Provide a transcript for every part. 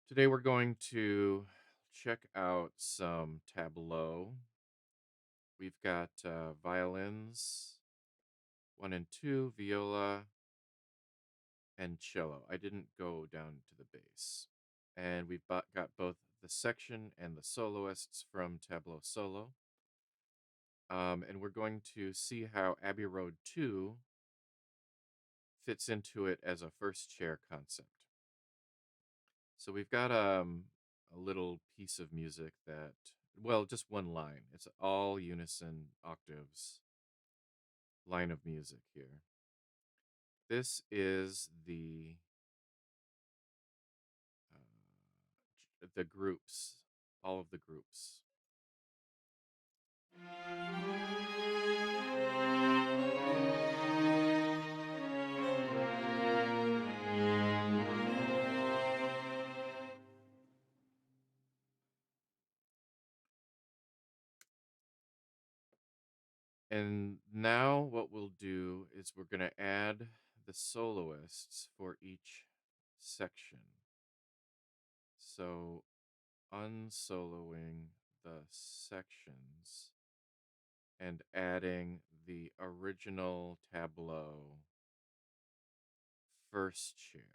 Today we're going to check out some Tableau. We've got violins, one and two, viola, and cello. I didn't go down to the bass. And got both the section and the soloists from Tableau Solo. And we're going to see how Abbey Road 2 fits into it as a first chair concept. So we've got a little piece of music that, well, just one line. It's all unison octaves line of music here. This is the groups, all of the groups. And now what we'll do is we're going to add the soloists for each section. So unsoloing the sections and adding the original tableau first chairs.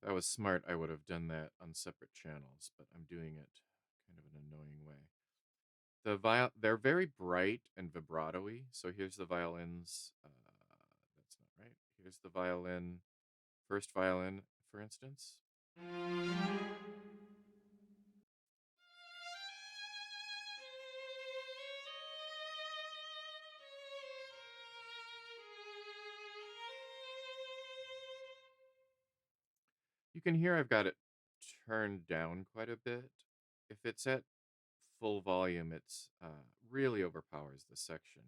If I was smart, I would have done that on separate channels, but I'm doing it kind of an annoying way. They're very bright and vibrato-y. So here's the violins. That's not right. Here's the violin, first violin, for instance. You can hear I've got it turned down quite a bit. If it's at full volume, it's really overpowers the section.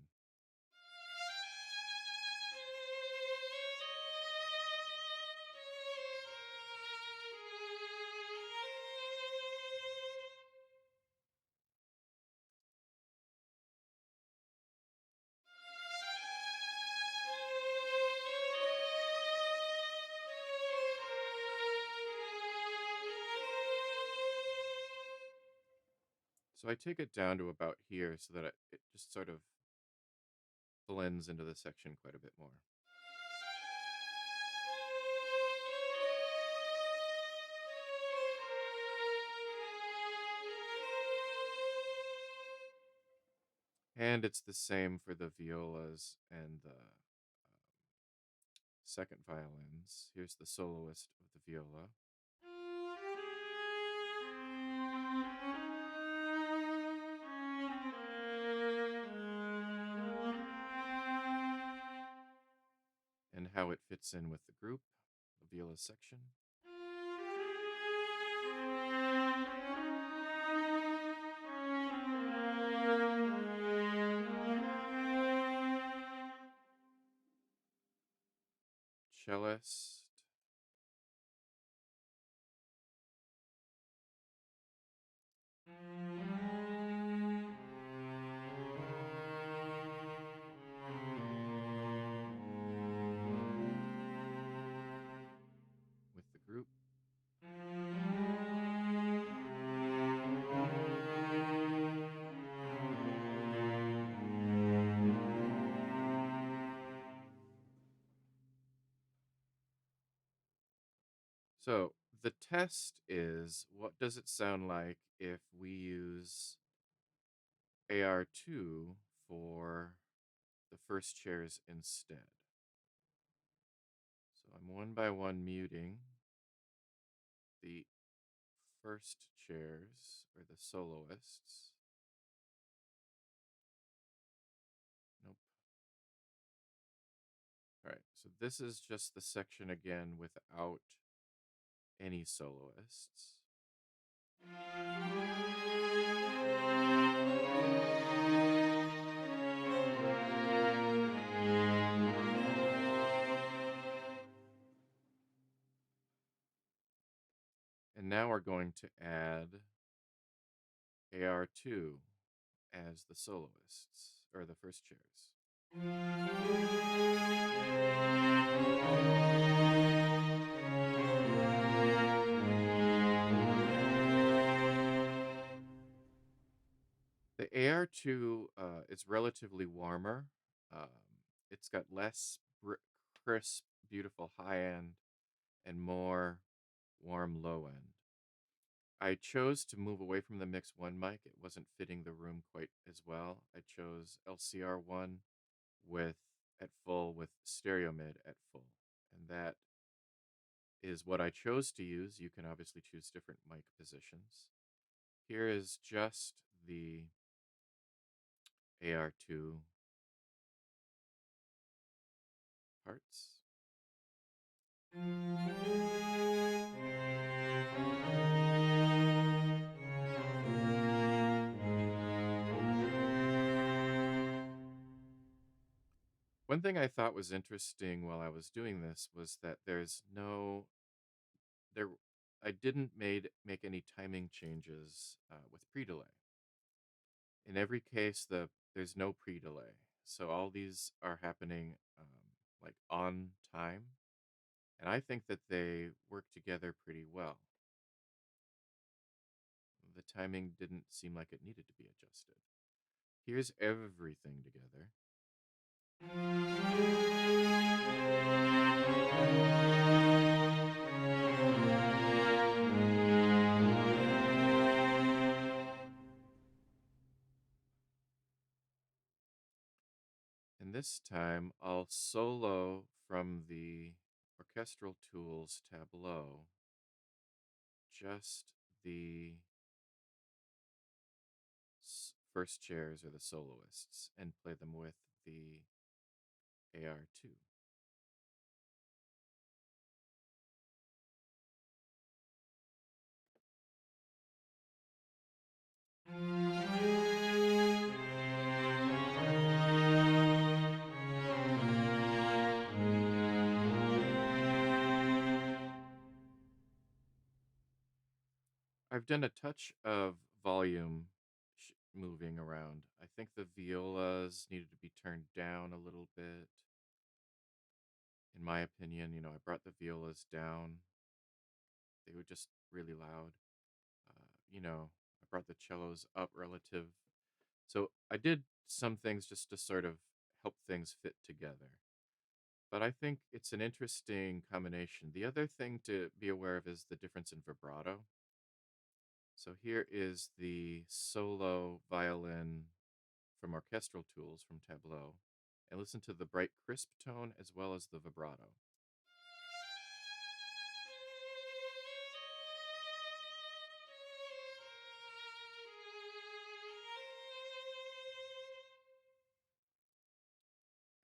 So I take it down to about here so that it just sort of blends into the section quite a bit more. And it's the same for the violas and the second violins. Here's the soloist of the viola. And how it fits in with the group, the viola section. Cellist. With the group. So the test is, what does it sound like if we use AR2 for the first chairs instead? So I'm one by one muting the first chairs, or the soloists. Nope. All right, so this is just the section again without any soloists. And now we're going to add AR2 as the soloists, or the first chairs. The AR2 is relatively warmer. Um, it's got less crisp, beautiful high end and more warm low end. I chose to move away from the Mix 1 mic. It wasn't fitting the room quite as well. I chose LCR1 with at full with stereo mid at full. And that is what I chose to use. You can obviously choose different mic positions. Here is just the AR2 parts. One thing I thought was interesting while I was doing this was that there I didn't make any timing changes with pre-delay. In every case, there's no pre-delay, so all these are happening like on time, and I think that they work together pretty well. The timing didn't seem like it needed to be adjusted. Here's everything together. And this time I'll solo from the Orchestral Tools Tableau just the first chairs or the soloists and play them with the AR2. I've done a touch of volume moving around. I think the violas needed to be turned down a little bit. In my opinion, I brought the violas down. They were just really loud. I brought the cellos up relative. So I did some things just to sort of help things fit together. But I think it's an interesting combination. The other thing to be aware of is the difference in vibrato. So here is the solo violin from Orchestral Tools from Tableau. And listen to the bright, crisp tone as well as the vibrato.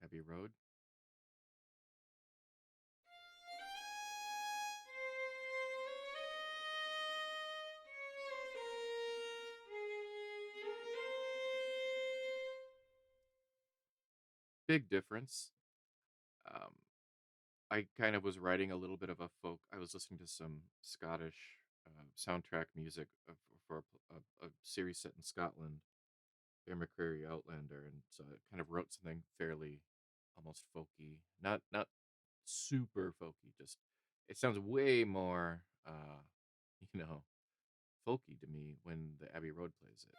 Abbey Road. Big difference. I kind of was writing a little bit of a folk. I was listening to some Scottish soundtrack music for a series set in Scotland, Bear McCreary Outlander, and so I kind of wrote something fairly almost folky, not super folky. Just it sounds way more, you know, folky to me when the Abbey Road plays it.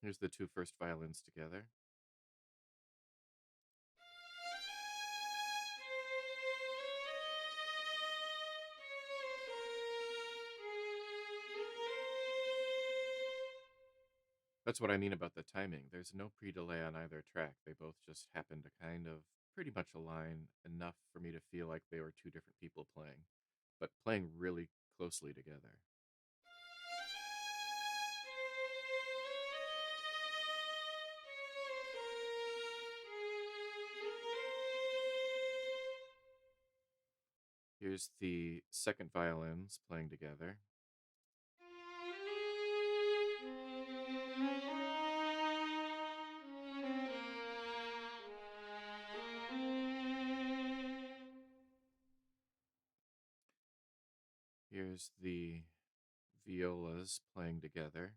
Here's the two first violins together. That's what I mean about the timing. There's no pre-delay on either track. They both just happen to kind of pretty much align enough for me to feel like they were two different people playing, but playing really closely together. Here's the second violins playing together. Here's the violas playing together.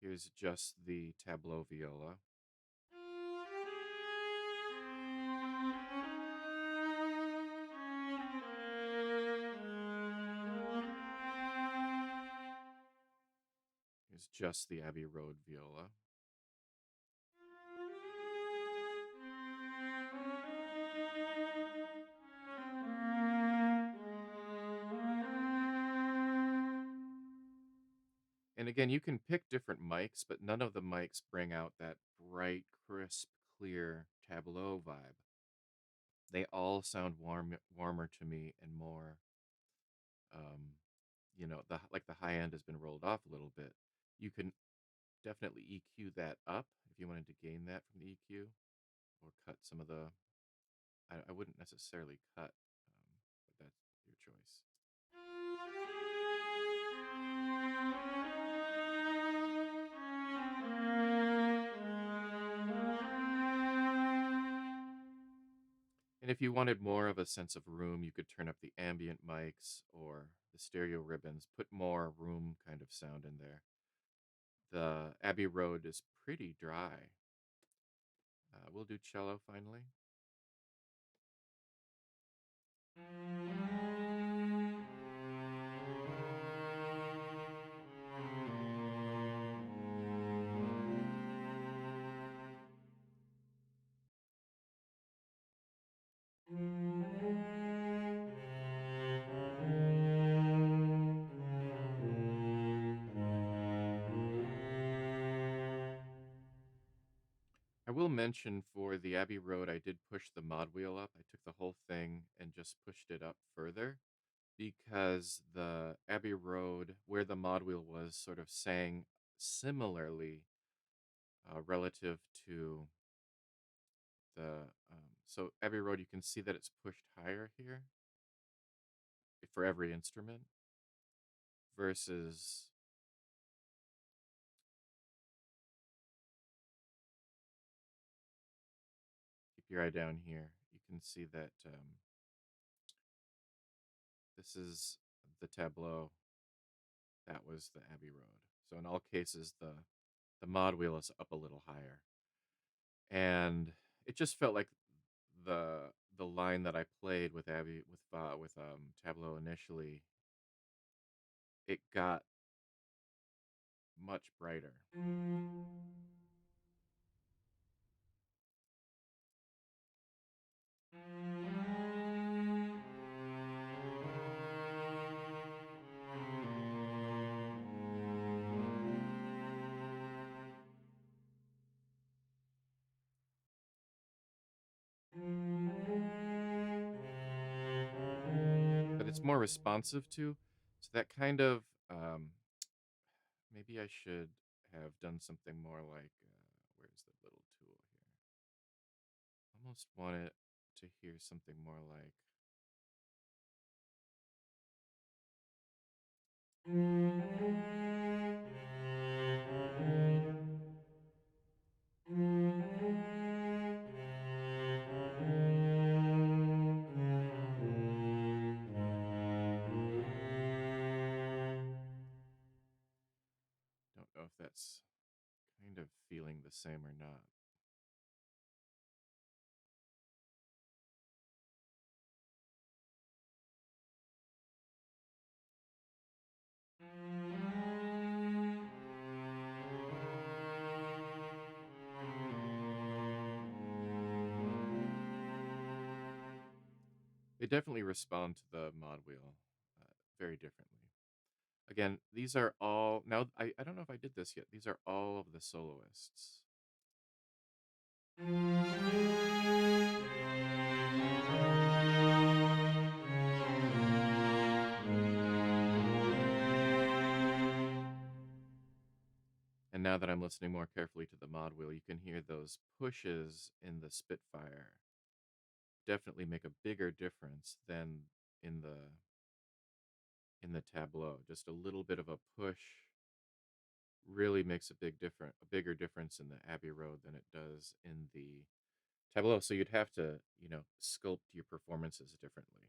Here's just the tableau viola. Here's just the Abbey Road viola. And again, you can pick different mics, but none of the mics bring out that bright, crisp, clear tableau vibe. They all sound warmer to me and more, um, the high end has been rolled off a little bit. You can definitely EQ that up if you wanted to gain that from the EQ, or cut some of the. I wouldn't necessarily cut, but that's your choice. And if you wanted more of a sense of room, you could turn up the ambient mics or the stereo ribbons, put more room kind of sound in there. The Abbey Road is pretty dry. We'll do cello finally. I will mention for the Abbey Road, I did push the mod wheel up. I took the whole thing and just pushed it up further because the Abbey Road, where the mod wheel was, sort of sang similarly relative to the. So Abbey Road, you can see that it's pushed higher here for every instrument versus keep your eye down here. You can see that this is the tableau. That was the Abbey Road. So in all cases, the mod wheel is up a little higher, and it just felt like the the line that I played with Tableau initially, it got much brighter. But it's more responsive too. So that kind of maybe I should have done something more like where's the little tool here? Almost want it to hear something more like. Don't know if that's kind of feeling the same or not. They definitely respond to the mod wheel very differently. Again, these are all now. I don't know if I did this yet. These are all of the soloists. And now that I'm listening more carefully to the mod wheel, you can hear those pushes in the Spitfire definitely make a bigger difference than in in the Tableau. Just a little bit of a push really makes a bigger difference in the Abbey Road than it does in the Tableau. So you'd have to, sculpt your performances differently.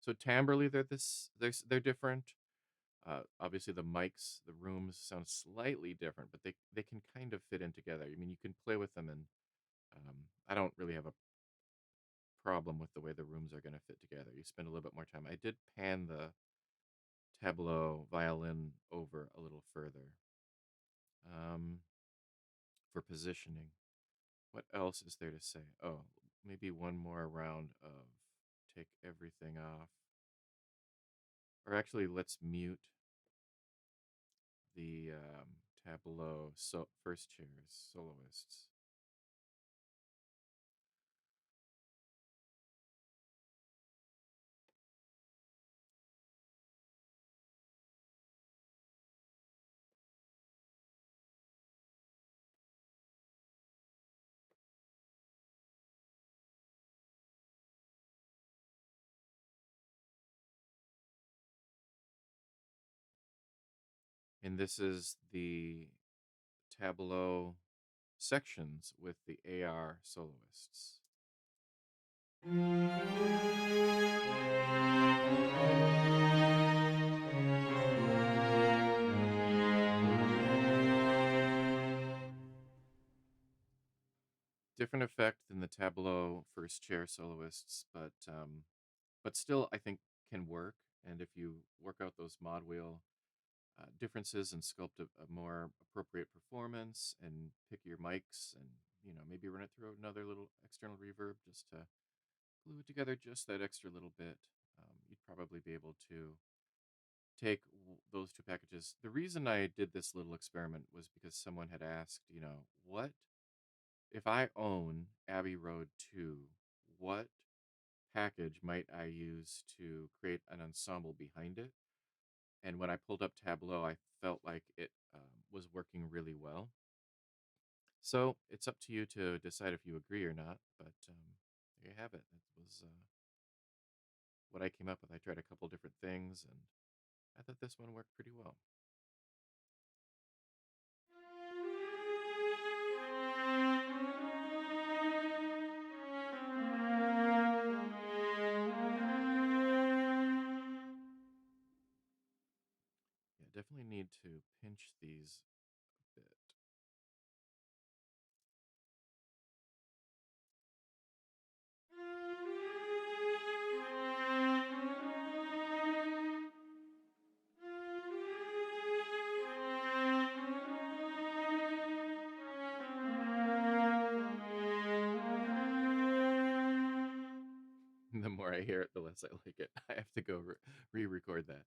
So timbrely, they're different. Obviously, the mics, the rooms sound slightly different, but they can kind of fit in together. I mean, you can play with them, and I don't really have a problem with the way the rooms are going to fit together. You spend a little bit more time. I did pan the Tableau violin over a little further um, for positioning. What else is there to say? Oh, maybe one more round of take everything off. Or actually, let's mute the Tableau first chairs soloists. And this is the Tableau sections with the AR soloists. Different effect than the Tableau first chair soloists, but still I think can work. And if you work out those mod wheel differences and sculpt a more appropriate performance and pick your mics and maybe run it through another little external reverb just to glue it together just that extra little bit, you'd probably be able to take those two packages. The reason I did this little experiment was because someone had asked, what if I own Abbey Road 2, what package might I use to create an ensemble behind it? And when I pulled up Tableau, I felt like it was working really well. So it's up to you to decide if you agree or not. But there you have it. It was what I came up with. I tried a couple different things, and I thought this one worked pretty well. Yeah, definitely need to pinch these a bit. The more I hear it, the less I like it. I have to go re-record that.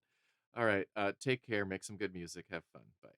All right. Take care. Make some good music. Have fun. Bye.